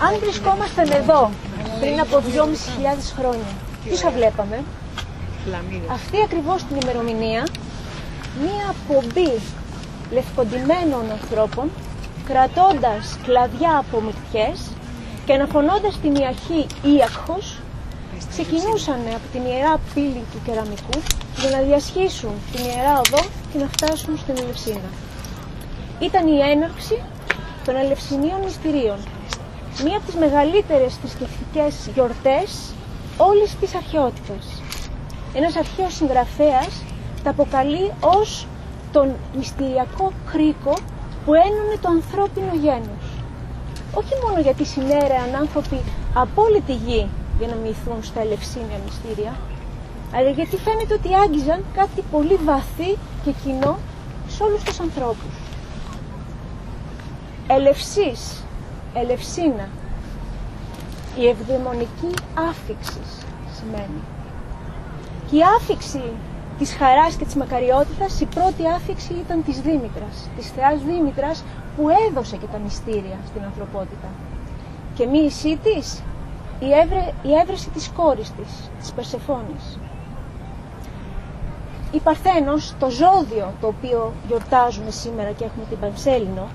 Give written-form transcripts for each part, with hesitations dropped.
Αν βρισκόμασταν εδώ πριν από 2.500 χρόνια, τι θα βλέπαμε? Αυτή ακριβώς την ημερομηνία, μία πομπή λευκοντυμένων ανθρώπων, κρατώντας κλαδιά από μυτιές και αναφωνώντας την ιαχή Ίακχος, ξεκινούσαν από την ιερά πύλη του κεραμικού για να διασχίσουν την ιερά οδό και να φτάσουν στην Ελευσίνα. Ήταν η έναρξη των Ελευσινίων μυστηρίων, μία από τις μεγαλύτερες θρησκευτικές γιορτές όλης της αρχαιότητας. Ένας αρχαίος συγγραφέας τα αποκαλεί ως τον μυστηριακό κρίκο που ένωνε το ανθρώπινο γένος. Όχι μόνο γιατί συνέρεαν άνθρωποι από όλη τη γη για να μυηθούν στα Ελευσίνια μυστήρια, αλλά γιατί φαίνεται ότι άγγιζαν κάτι πολύ βαθύ και κοινό σε όλους τους ανθρώπους. Ελευσής, Ελευσίνα, η ευδαιμονική άφιξη σημαίνει. Και η άφιξη της χαράς και της μακαριότητας, η πρώτη άφιξη ήταν της Δήμητρας, της θεάς Δήμητρας που έδωσε και τα μυστήρια στην ανθρωπότητα. Και μοίησή της, η έβρεση της κόρης της Περσεφόνης. Η Παρθένος, το ζώδιο το οποίο γιορτάζουμε σήμερα και έχουμε την Πανσέλινο,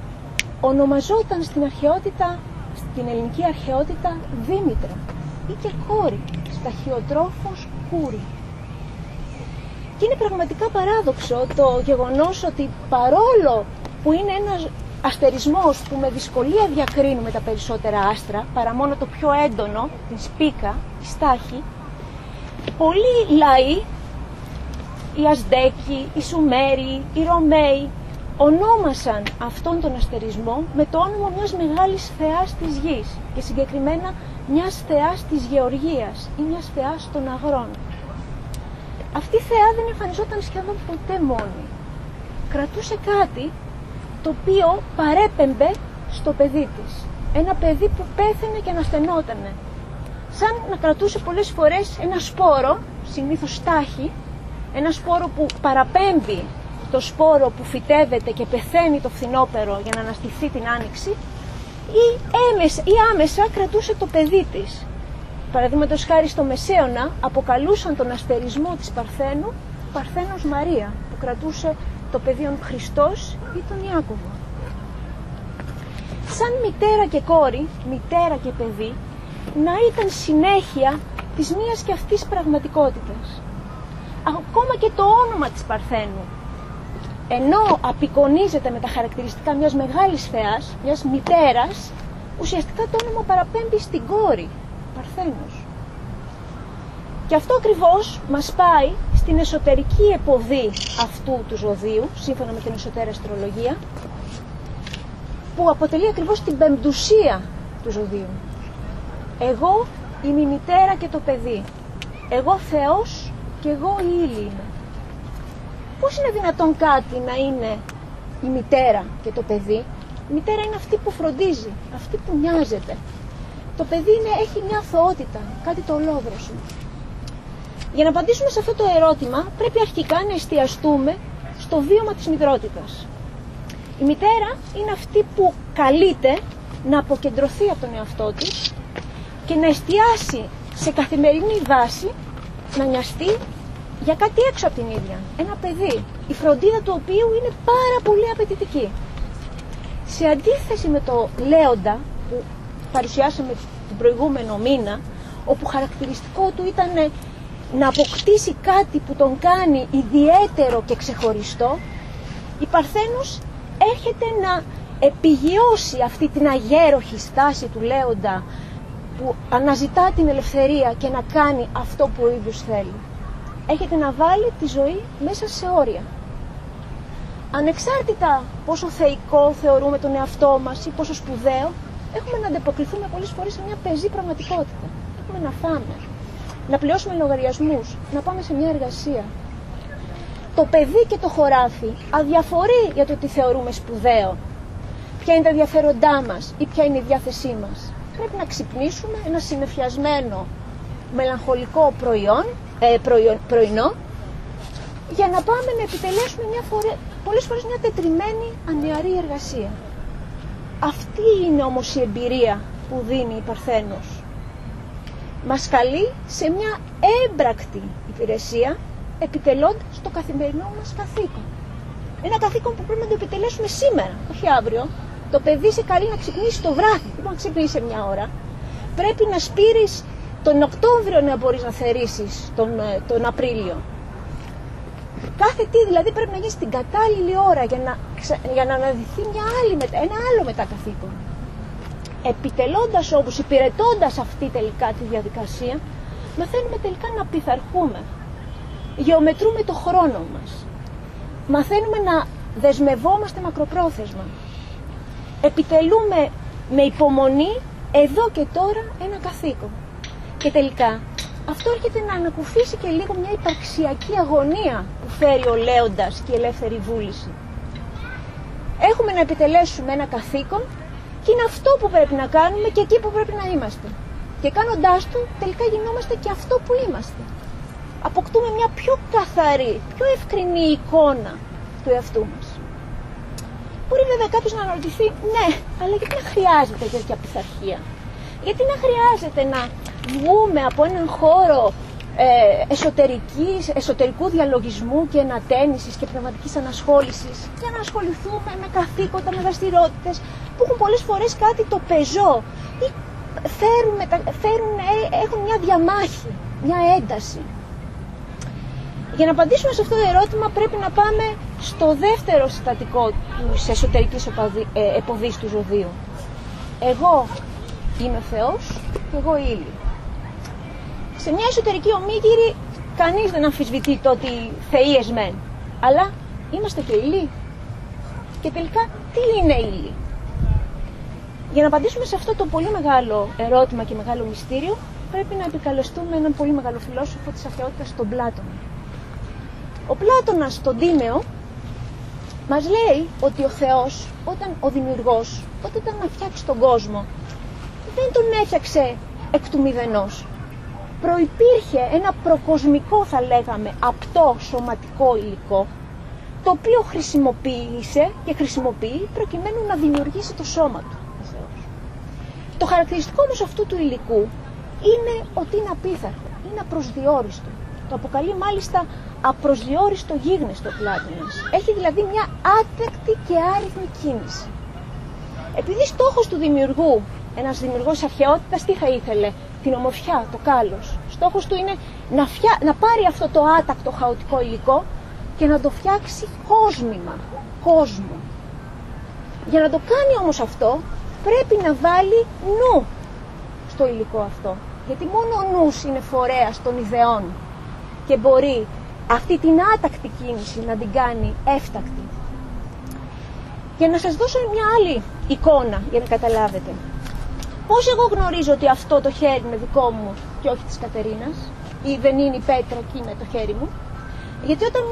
ονομαζόταν στην αρχαιότητα, στην ελληνική αρχαιότητα Δήμητρα ή και κόρη, σταχυοτρόφος Κούρη. Και είναι πραγματικά παράδοξο το γεγονός ότι παρόλο που είναι ένας αστερισμός που με δυσκολία διακρίνουμε τα περισσότερα άστρα, παρά μόνο το πιο έντονο, την Σπίκα, τη Στάχη, πολλοί λαοί, οι Αζτέκοι, οι Σουμέροι, οι Ρωμαίοι, ονόμασαν αυτόν τον αστερισμό με το όνομα μιας μεγάλης θεάς της γης και συγκεκριμένα μιας θεάς της γεωργίας ή μιας θεάς των αγρών. Αυτή η θεά δεν εμφανιζόταν σχεδόν ποτέ μόνη. Κρατούσε κάτι το οποίο παρέπεμπε στο παιδί της. Ένα παιδί που πέθαινε και αναστενότανε. Σαν να κρατούσε πολλές φορές ένα σπόρο, συνήθως στάχη, ένα σπόρο που παραπέμπει το σπόρο που φυτεύεται και πεθαίνει το φθινόπερο για να αναστηθεί την άνοιξη, ή άμεσα κρατούσε το παιδί της. Παραδείγματος χάρη στο Μεσαίωνα αποκαλούσαν τον αστερισμό της Παρθένου Παρθένος Μαρία, που κρατούσε το παιδίον Χριστός ή τον Ιάκωβο. Σαν μητέρα και κόρη, μητέρα και παιδί, να ήταν συνέχεια της μίας και αυτής πραγματικότητας. Ακόμα και το όνομα της Παρθένου, ενώ απεικονίζεται με τα χαρακτηριστικά μιας μεγάλης θεάς, μιας μητέρας, ουσιαστικά το όνομα παραπέμπει στην κόρη, Παρθένος. Και αυτό ακριβώς μας πάει στην εσωτερική επωδή αυτού του ζωδίου, σύμφωνα με την εσωτερική αστρολογία, που αποτελεί ακριβώς την πεμπτουσία του ζωδίου. Εγώ είμαι η μητέρα και το παιδί. Εγώ Θεός και εγώ η ύλη είμαι. Πώς είναι δυνατόν κάτι να είναι η μητέρα και το παιδί? Η μητέρα είναι αυτή που φροντίζει, αυτή που νοιάζεται. Το παιδί έχει μια αθωότητα, κάτι το ολόβροσο. Για να απαντήσουμε σε αυτό το ερώτημα πρέπει αρχικά να εστιαστούμε στο βίωμα της μητρότητας. Η μητέρα είναι αυτή που καλείται να αποκεντρωθεί από τον εαυτό της και να εστιάσει σε καθημερινή βάση, να νοιαστεί για κάτι έξω από την ίδια. Ένα παιδί, η φροντίδα του οποίου είναι πάρα πολύ απαιτητική. Σε αντίθεση με το Λέοντα που παρουσιάσαμε τον προηγούμενο μήνα, όπου χαρακτηριστικό του ήταν να αποκτήσει κάτι που τον κάνει ιδιαίτερο και ξεχωριστό, η Παρθένος έρχεται να επιγειώσει αυτή την αγέροχη στάση του Λέοντα που αναζητά την ελευθερία και να κάνει αυτό που ο ίδιος θέλει. Έρχεται να βάλει τη ζωή μέσα σε όρια. Ανεξάρτητα πόσο θεϊκό θεωρούμε τον εαυτό μας ή πόσο σπουδαίο, έχουμε να ανταποκριθούμε πολλές φορές σε μια πεζή πραγματικότητα. Έχουμε να φάμε, να πληρώσουμε λογαριασμούς, να πάμε σε μια εργασία. Το παιδί και το χωράφι αδιαφορεί για το τι θεωρούμε σπουδαίο. Ποια είναι τα ενδιαφέροντά μας ή ποια είναι η διάθεσή μας. Πρέπει να ξυπνήσουμε ένα συννεφιασμένο μελαγχολικό πρωινό για να πάμε να επιτελέσουμε πολλές φορές μια τετριμένη ανιαρή εργασία. Αυτή είναι όμως η εμπειρία που δίνει η Παρθένος. Μας καλεί σε μια έμπρακτη υπηρεσία, επιτελώντας το καθημερινό μας καθήκον. Ένα καθήκον που πρέπει να το επιτελέσουμε σήμερα, όχι αύριο. Το παιδί σε καλεί να ξυπνήσει το βράδυ, δεν μπορεί να ξυπνήσει σε μια ώρα. Πρέπει να σπείρεις τον Οκτώβριο να μπορείς να θερίσεις τον Απρίλιο. Κάθε τι δηλαδή πρέπει να γίνει στην κατάλληλη ώρα για να αναδυθεί ένα άλλο μετακαθήκον. Επιτελώντας όμως, υπηρετώντας αυτή τελικά τη διαδικασία, μαθαίνουμε τελικά να πειθαρχούμε. Γεωμετρούμε το χρόνο μας. Μαθαίνουμε να δεσμευόμαστε μακροπρόθεσμα. Επιτελούμε με υπομονή εδώ και τώρα ένα καθήκον. Και τελικά αυτό έρχεται να ανακουφίσει και λίγο μια υπαρξιακή αγωνία που φέρει ο λέοντας και η ελεύθερη βούληση. Έχουμε να επιτελέσουμε ένα καθήκον και είναι αυτό που πρέπει να κάνουμε και εκεί που πρέπει να είμαστε. Και κάνοντάς το τελικά γινόμαστε και αυτό που είμαστε. Αποκτούμε μια πιο καθαρή, πιο ευκρινή εικόνα του εαυτού μας. Μπορεί βέβαια κάποιος να αναρωτηθεί, ναι, αλλά γιατί να χρειάζεται τέτοια πειθαρχία? Γιατί να χρειάζεται να βγούμε από έναν χώρο εσωτερικού διαλογισμού και ανατένισης και πνευματικής ανασχόλησης για να ασχοληθούμε με καθήκοντα, με δραστηριότητες που έχουν πολλές φορές κάτι το πεζό ή έχουν μια διαμάχη, μια ένταση. Για να απαντήσουμε σε αυτό το ερώτημα πρέπει να πάμε στο δεύτερο συστατικό της εσωτερικής επωδής του ζωδίου. Εγώ είμαι ο Θεός και εγώ η ύλη. Σε μια εσωτερική ομίγυρη κανείς δεν αμφισβητεί το ότι θείες μεν, αλλά είμαστε και ύλη. Και τελικά τι είναι ύλη? Για να απαντήσουμε σε αυτό το πολύ μεγάλο ερώτημα και μεγάλο μυστήριο πρέπει να επικαλεστούμε έναν πολύ μεγάλο φιλόσοφο της αρχαιότητας, τον Πλάτωνα. Ο Πλάτωνας στον Τίμαιο μας λέει ότι ο Θεός, ο δημιουργός, όταν ήταν να φτιάξει τον κόσμο, δεν τον έφτιαξε εκ του μηδενός. Προϋπήρχε ένα προκοσμικό, θα λέγαμε, απτό σωματικό υλικό, το οποίο χρησιμοποίησε και χρησιμοποιεί προκειμένου να δημιουργήσει το σώμα του. Το χαρακτηριστικό όμως αυτού του υλικού είναι ότι είναι απίθαρχο, είναι απροσδιόριστο. Το αποκαλεί μάλιστα απροσδιόριστο γίγνεστο Πλάτωνας. Έχει δηλαδή μια άτεκτη και άριθμη κίνηση. Επειδή στόχος του δημιουργού, ένας δημιουργός αρχαιότητας, τι θα ήθελε? Την ομορφιά, το κάλος. Στόχος του είναι να πάρει αυτό το άτακτο χαοτικό υλικό και να το φτιάξει κόσμημα, κόσμο. Για να το κάνει όμως αυτό πρέπει να βάλει νου στο υλικό αυτό. Γιατί μόνο ο νους είναι φορέας των ιδεών και μπορεί αυτή την άτακτη κίνηση να την κάνει έφτακτη. Για να σας δώσω μια άλλη εικόνα για να καταλάβετε. Πώς εγώ γνωρίζω ότι αυτό το χέρι είναι δικό μου και όχι της Κατερίνας, ή δεν είναι η πέτρα εκεί με το χέρι μου? Γιατί όταν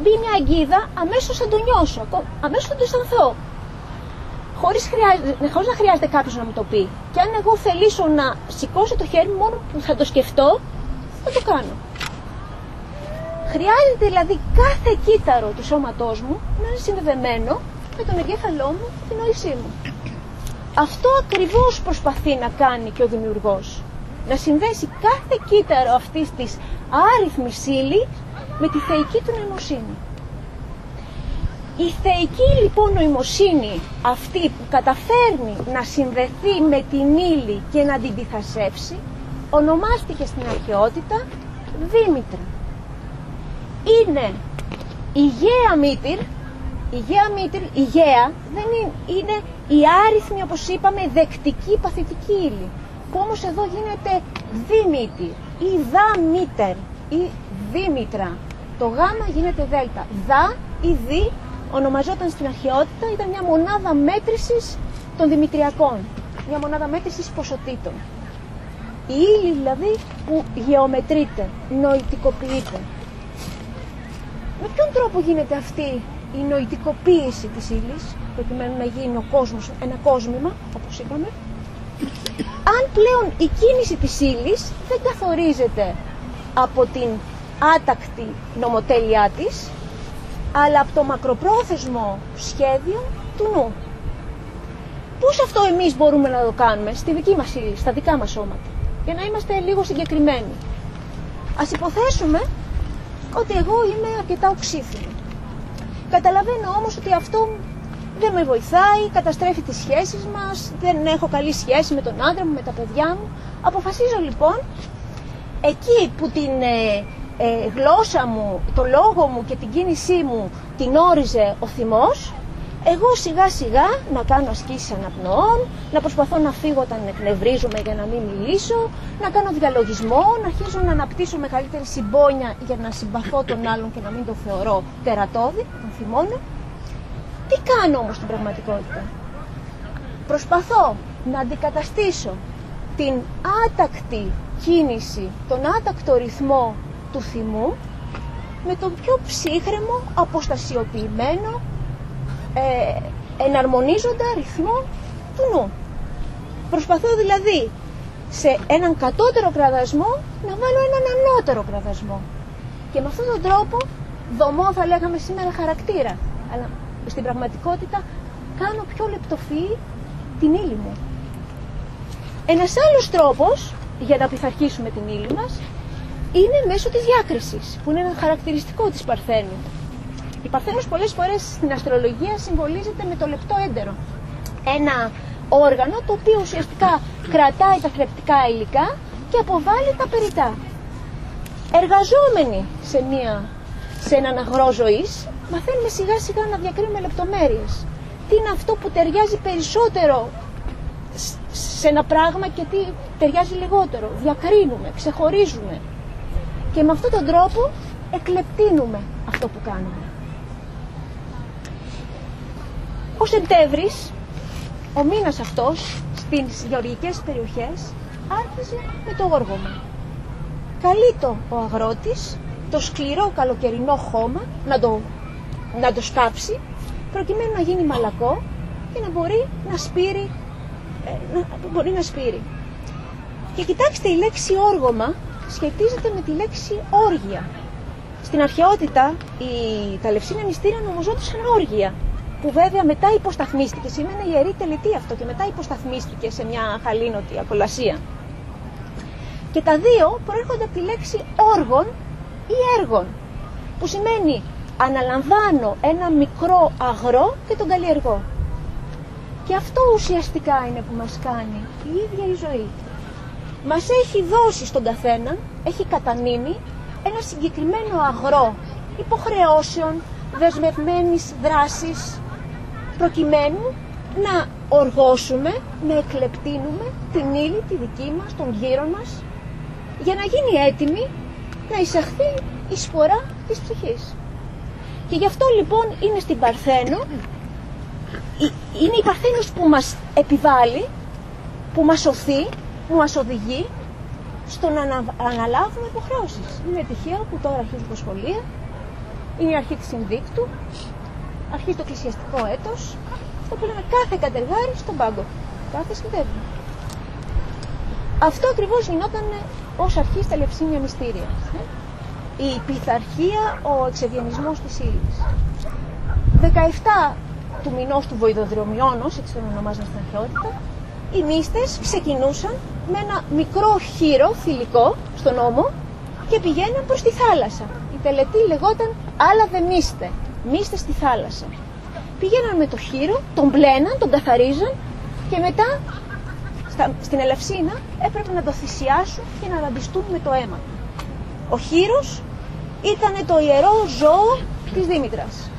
μπει μια αγκίδα αμέσως θα το νιώσω, αμέσως θα το αισθανθώ. Χωρίς να χρειάζεται κάποιος να μου το πει. Και αν εγώ θελήσω να σηκώσω το χέρι μου, μόνο που θα το σκεφτώ, θα το κάνω. Χρειάζεται δηλαδή κάθε κύτταρο του σώματός μου να είναι συνδεδεμένο με τον εγκέφαλό μου και την νόησή μου. Αυτό ακριβώς προσπαθεί να κάνει και ο δημιουργός. Να συνδέσει κάθε κύτταρο αυτής της άριθμης ύλης με τη θεϊκή του νοημοσύνη. Η θεϊκή λοιπόν νοημοσύνη, αυτή που καταφέρνει να συνδεθεί με την ύλη και να την διθασέψει, ονομάστηκε στην αρχαιότητα Δήμητρα. Είναι η γαία μήτυρ. Η γαία μήτυρ, η γαία δεν είναι η άριθμη, όπως είπαμε, δεκτική παθητική ύλη, που όμως εδώ γίνεται δίμητυρ ή δαμήτερ ή δήμητρα. Το γάμα γίνεται δέλτα. Δα ή δι ονομαζόταν στην αρχαιότητα, ήταν μια μονάδα μέτρησης των δημητριακών, μια μονάδα μέτρησης ποσοτήτων. Η ύλη δηλαδή που γεωμετρείται, νοητικοποιείται. Με ποιον τρόπο γίνεται αυτή η νοητικοποίηση της ύλης, προκειμένου να γίνει ο κόσμος ένα κόσμημα, όπως είπαμε? Αν πλέον η κίνηση της ύλης δεν καθορίζεται από την άτακτη νομοτέλειά της, αλλά από το μακροπρόθεσμο σχέδιο του νου. Πώς αυτό εμείς μπορούμε να το κάνουμε στη δική μας ύλη, στα δικά μας σώματα, για να είμαστε λίγο συγκεκριμένοι. Ας υποθέσουμε ότι εγώ είμαι αρκετά οξύθυμη. Καταλαβαίνω όμως ότι αυτό δεν με βοηθάει, καταστρέφει τις σχέσεις μας, δεν έχω καλή σχέση με τον άντρα μου, με τα παιδιά μου. Αποφασίζω λοιπόν, εκεί που την γλώσσα μου, το λόγο μου και την κίνησή μου την όριζε ο θυμός, εγώ σιγά σιγά να κάνω ασκήσεις αναπνοών, να προσπαθώ να φύγω όταν εκνευρίζομαι για να μην μιλήσω, να κάνω διαλογισμό, να αρχίζω να αναπτύσσω μεγαλύτερη συμπόνια για να συμπαθώ τον άλλον και να μην το θεωρώ τερατώδη, τον θυμώνω. Τι κάνω όμως στην πραγματικότητα? Προσπαθώ να αντικαταστήσω την άτακτη κίνηση, τον άτακτο ρυθμό του θυμού με τον πιο ψύχρεμο, αποστασιοποιημένο, εναρμονίζοντα ρυθμό του νου. Προσπαθώ δηλαδή σε έναν κατώτερο κραδασμό να βάλω έναν ανώτερο κραδασμό. Και με αυτόν τον τρόπο δομώ, θα λέγαμε σήμερα, χαρακτήρα. Αλλά στην πραγματικότητα κάνω πιο λεπτοφυή την ύλη μου. Ένας άλλος τρόπος για να πειθαρχήσουμε την ύλη μας είναι μέσω της διάκρισης, που είναι ένα χαρακτηριστικό της Παρθένου. Η Παρθένος πολλές φορές στην αστρολογία συμβολίζεται με το λεπτό έντερο. Ένα όργανο το οποίο ουσιαστικά κρατάει τα θρεπτικά υλικά και αποβάλλει τα περιττά. Εργαζόμενοι σε έναν αγρό ζωής, μαθαίνουμε σιγά σιγά να διακρίνουμε λεπτομέρειες. Τι είναι αυτό που ταιριάζει περισσότερο σε ένα πράγμα και τι ταιριάζει λιγότερο. Διακρίνουμε, ξεχωρίζουμε. Και με αυτόν τον τρόπο εκλεπτύνουμε αυτό που κάνουμε. Ο Σεπτέμβρης, ο μήνας αυτός, στις γεωργικές περιοχές, άρχιζε με το όργωμα. Καλείτο ο αγρότης το σκληρό καλοκαιρινό χώμα να το σκάψει, προκειμένου να γίνει μαλακό και να μπορεί να σπείρει. Και κοιτάξτε, η λέξη όργωμα σχετίζεται με τη λέξη όργια. Στην αρχαιότητα τα Λευσίνα μυστήρια ονομαζόντουσαν όργια, που βέβαια μετά υποσταθμίστηκε, σήμαινε ιερή τελετή αυτό, και μετά υποσταθμίστηκε σε μια χαλήνωτη ακολασία. Και τα δύο προέρχονται από τη λέξη όργων ή έργων, που σημαίνει αναλαμβάνω ένα μικρό αγρό και τον καλλιεργώ. Και αυτό ουσιαστικά είναι που μας κάνει η ίδια η ζωή. Μας έχει δώσει στον καθένα, έχει κατανείμει ένα συγκεκριμένο αγρό υποχρεώσεων, δεσμευμένης δράσης, προκειμένου να οργώσουμε, να εκλεπτύνουμε την ύλη, τη δική μας, τον γύρο μας, για να γίνει έτοιμη να εισαχθεί η σπορά της ψυχής. Και γι' αυτό λοιπόν είναι στην Παρθένο, είναι η Παρθένος που μας επιβάλλει, που μας οθεί, που μας οδηγεί στο να αναλάβουμε υποχρεώσεις. Είναι τυχαίο που τώρα αρχίζουν τα σχολεία, είναι η αρχή της συνδίκτου, αρχίζει το εκκλησιαστικό έτος, αυτό που λέμε κάθε κατεργάρι στον πάγκο, κάθε συνδεύει. Αυτό ακριβώς γινόταν ως αρχή στα Λευσίνια μυστήρια. Η πειθαρχία, ο εξευγενισμός της ύλης. 17 του μηνός του Βοηδοδρομιώνος, έτσι τον ονομάζαν στην αρχαιότητα, οι μύστες ξεκινούσαν με ένα μικρό χείρο θηλυκό στον ώμο και πηγαίναν προς τη θάλασσα. Η τελετή λεγόταν «Άλλα δε μύστε», μύστε στη θάλασσα. Πηγαίναν με το χείρο, τον πλέναν, τον καθαρίζαν και μετά στην Ελευσίνα έπρεπε να το θυσιάσουν και να ραντιστούν με το αίμα του. Ο χείρος ήταν το ιερό ζώο της Δήμητρας.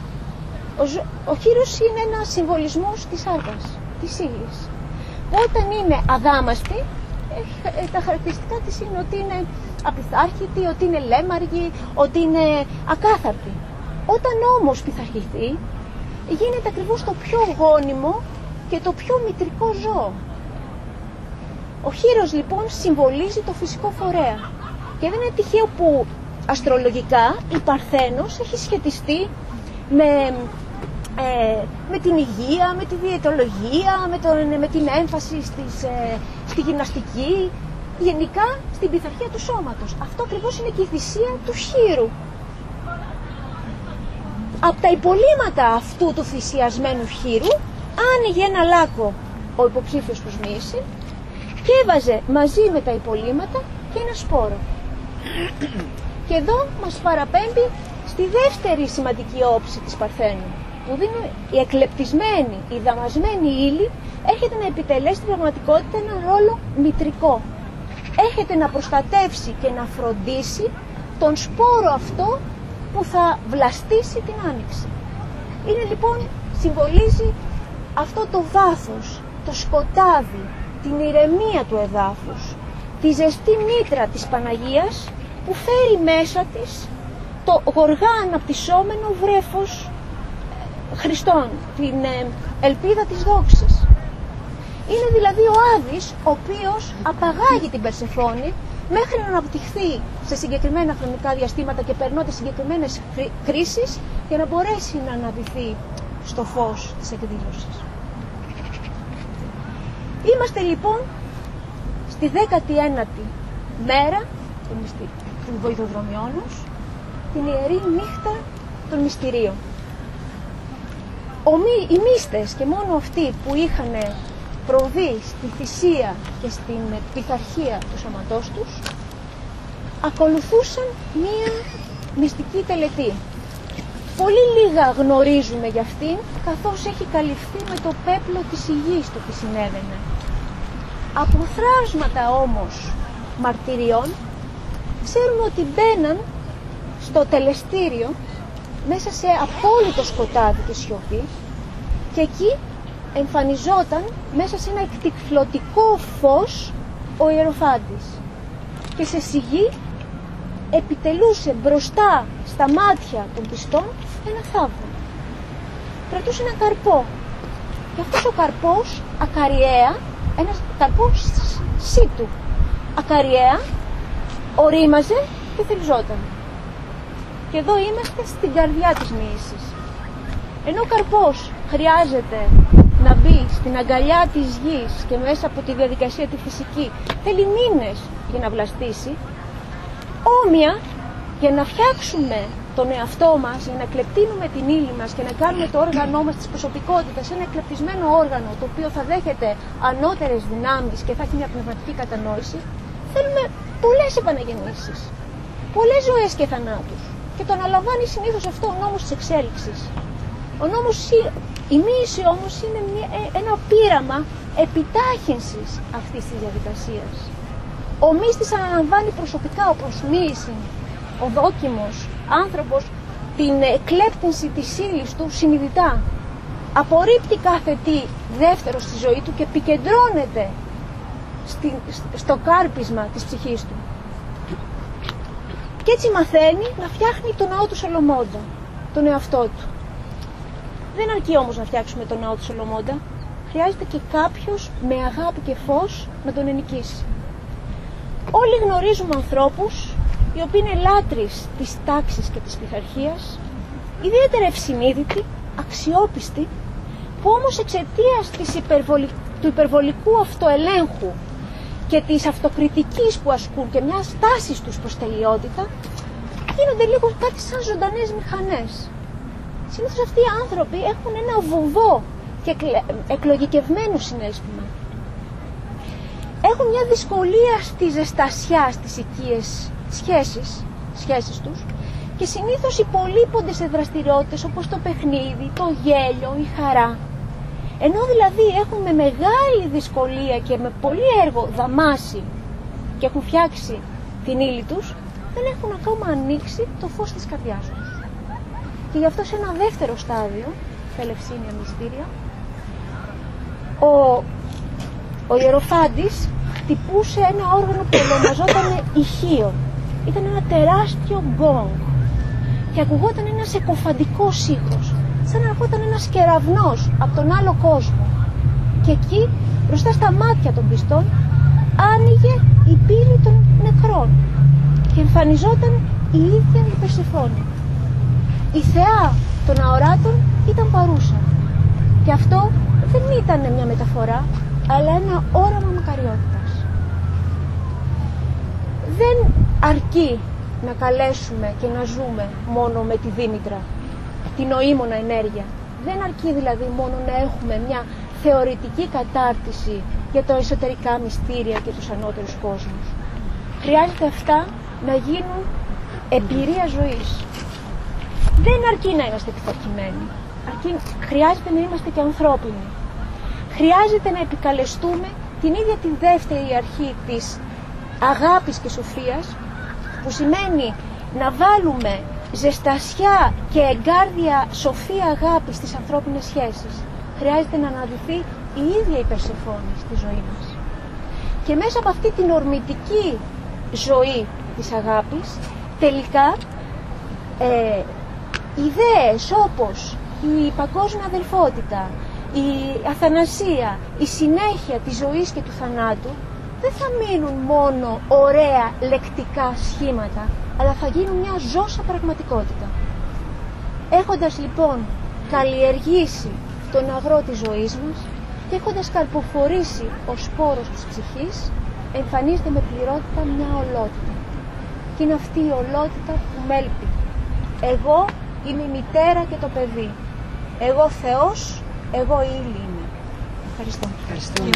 Ο χείρος είναι ένα συμβολισμός της άρκας, της ύλης. Όταν είναι αδάμαστη, τα χαρακτηριστικά της είναι ότι είναι απειθάρχητη, ότι είναι λέμαργη, ότι είναι ακάθαρτη. Όταν όμως πειθαρχηθεί, γίνεται ακριβώς το πιο γόνιμο και το πιο μητρικό ζώο. Ο χείρος λοιπόν συμβολίζει το φυσικό φορέα. Και δεν είναι τυχαίο που αστρολογικά η Παρθένος έχει σχετιστεί με την υγεία, με τη διαιτολογία, με την έμφαση στη γυμναστική, γενικά στην πειθαρχία του σώματος. Αυτό ακριβώς είναι και η θυσία του χείρου. Από τα υπολείμματα αυτού του θυσιασμένου χείρου άνοιγε ένα λάκκο ο υποψήφιος που σμίησε και έβαζε μαζί με τα υπολείμματα και ένα σπόρο. Και εδώ μας παραπέμπει στη δεύτερη σημαντική όψη της Παρθένου, που δίνει η εκλεπτισμένη, η δαμασμένη ύλη έρχεται να επιτελέσει στην πραγματικότητα έναν ρόλο μητρικό. Έρχεται να προστατεύσει και να φροντίσει τον σπόρο αυτό που θα βλαστήσει την άνοιξη. Είναι λοιπόν, συμβολίζει αυτό το βάθος, το σκοτάδι, την ηρεμία του εδάφους, τη ζεστή μήτρα της Παναγίας που φέρει μέσα της το γοργά αναπτυσσόμενο βρέφος Χριστών, την ελπίδα της δόξης. Είναι δηλαδή ο Άδης ο οποίος απαγάγει την Περσεφόνη μέχρι να αναπτυχθεί σε συγκεκριμένα χρονικά διαστήματα και περνώντας συγκεκριμένες κρίσεις για να μπορέσει να αναδυθεί στο φως της εκδήλωσης. Είμαστε λοιπόν στη 19η μέρα του Βοηδοδρομιόνος, την Ιερή Νύχτα των Μυστηρίων. Οι μύστες και μόνο αυτοί που είχαν προβεί στη θυσία και στην πειθαρχία του σώματός τους ακολουθούσαν μία μυστική τελετή. Πολύ λίγα γνωρίζουμε για αυτήν, καθώς έχει καλυφθεί με το πέπλο της υγιής το τι συνέβαινε. Από θράσματα όμως μαρτυριών ξέρουμε ότι μπαίναν στο τελεστήριο μέσα σε απόλυτο σκοτάδι και σιωπή και εκεί εμφανιζόταν μέσα σε ένα εκτυφλωτικό φως ο ιεροφάντης και σε σιγή επιτελούσε μπροστά στα μάτια των πιστών ένα θαύμα. Κρατούσε ένα καρπό και αυτός ο καρπός ακαριέα, ένας καρπός σύτου ακαριέα, ορίμαζε και θυλιζόταν. Και εδώ είμαστε στην καρδιά της μοίησης. Ενώ ο καρπός χρειάζεται να μπει στην αγκαλιά της γης και μέσα από τη διαδικασία τη φυσική θέλει μήνες για να βλαστήσει, όμοια για να φτιάξουμε τον εαυτό μας, για να κλεπτύνουμε την ύλη μας και να κάνουμε το όργανό μας της προσωπικότητας ένα εκλεπτισμένο όργανο το οποίο θα δέχεται ανώτερες δυνάμεις και θα έχει μια πνευματική κατανόηση, θέλουμε πολλές επαναγεννήσεις, πολλές ζωές και θανάτους. Και το αναλαμβάνει συνήθως αυτό ο νόμος της εξέλιξης. Η μοίηση όμως είναι ένα πείραμα επιτάχυνσης αυτής της διαδικασίας. Ο μύστης αναλαμβάνει προσωπικά όπως μοίηση, ο δόκιμος άνθρωπος, την εκλέπτυνση της ύλης του συνειδητά. Απορρίπτει κάθε τι δεύτερο στη ζωή του και επικεντρώνεται στο κάρπισμα της ψυχής του. Και έτσι μαθαίνει να φτιάχνει τον ναό του Σολομώντα, τον εαυτό του. Δεν αρκεί όμως να φτιάξουμε τον ναό του Σολομώντα, χρειάζεται και κάποιος με αγάπη και φως να τον ενοικήσει. Όλοι γνωρίζουμε ανθρώπους οι οποίοι είναι λάτρεις της τάξης και της πειθαρχίας, ιδιαίτερα ευσυνείδητοι, αξιόπιστοι, που όμως εξαιτίας του υπερβολικού αυτοελέγχου και της αυτοκριτικής που ασκούν και μιας τάσης τους προς τελειότητα, γίνονται λίγο κάτι σαν ζωντανές μηχανές. Συνήθως αυτοί οι άνθρωποι έχουν ένα βουβό και εκλογικευμένο συναίσθημα. Έχουν μια δυσκολία στη ζεστασιά στις οικίες σχέσεις τους και συνήθως υπολείπονται σε δραστηριότητες όπως το παιχνίδι, το γέλιο, η χαρά. Ενώ δηλαδή έχουν με μεγάλη δυσκολία και με πολύ έργο δαμάσει και έχουν φτιάξει την ύλη τους, δεν έχουν ακόμα ανοίξει το φως της καρδιάς τους. Και γι' αυτό σε ένα δεύτερο στάδιο, τα ελευσίνια μυστήρια, ο ιεροφάντης χτυπούσε ένα όργανο που ονομαζόταν ηχείο. Ήταν ένα τεράστιο γκόγκ και ακουγόταν ένας εκοφαντικός ήχος, σαν να ερχόταν ένας κεραυνός από τον άλλο κόσμο. Και εκεί, μπροστά στα μάτια των πιστών, άνοιγε η πύλη των νεκρών και εμφανιζόταν η ίδια η Περσεφόνη. Η θεά των αοράτων ήταν παρούσα. Και αυτό δεν ήταν μια μεταφορά, αλλά ένα όραμα μακαριότητας. Δεν αρκεί να καλέσουμε και να ζούμε μόνο με τη Δήμητρα, την νοήμονα ενέργεια. Δεν αρκεί δηλαδή μόνο να έχουμε μια θεωρητική κατάρτιση για τα εσωτερικά μυστήρια και τους ανώτερους κόσμους. Χρειάζεται αυτά να γίνουν εμπειρία ζωής. Δεν αρκεί να είμαστε πειθαρχημένοι. Χρειάζεται να είμαστε και ανθρώπινοι. Χρειάζεται να επικαλεστούμε την ίδια τη δεύτερη αρχή της αγάπης και σοφίας, που σημαίνει να βάλουμε ζεστασιά και εγκάρδια σοφία αγάπη στις ανθρώπινες σχέσεις. Χρειάζεται να αναδυθεί η ίδια η Περσεφόνη στη ζωή μας. Και μέσα από αυτή την ορμητική ζωή της αγάπης, τελικά ιδέες όπως η παγκόσμια αδελφότητα, η αθανασία, η συνέχεια της ζωής και του θανάτου δεν θα μείνουν μόνο ωραία λεκτικά σχήματα, αλλά θα γίνουν μια ζώσα πραγματικότητα. Έχοντας λοιπόν καλλιεργήσει τον αγρό της ζωής μας και έχοντας καρποφορήσει ο σπόρος της ψυχής, εμφανίζεται με πληρότητα μια ολότητα. Και είναι αυτή η ολότητα που μέλπει. Εγώ είμαι η μητέρα και το παιδί. Εγώ Θεός, εγώ η ύλη είμαι. Ευχαριστώ. Ευχαριστούμε.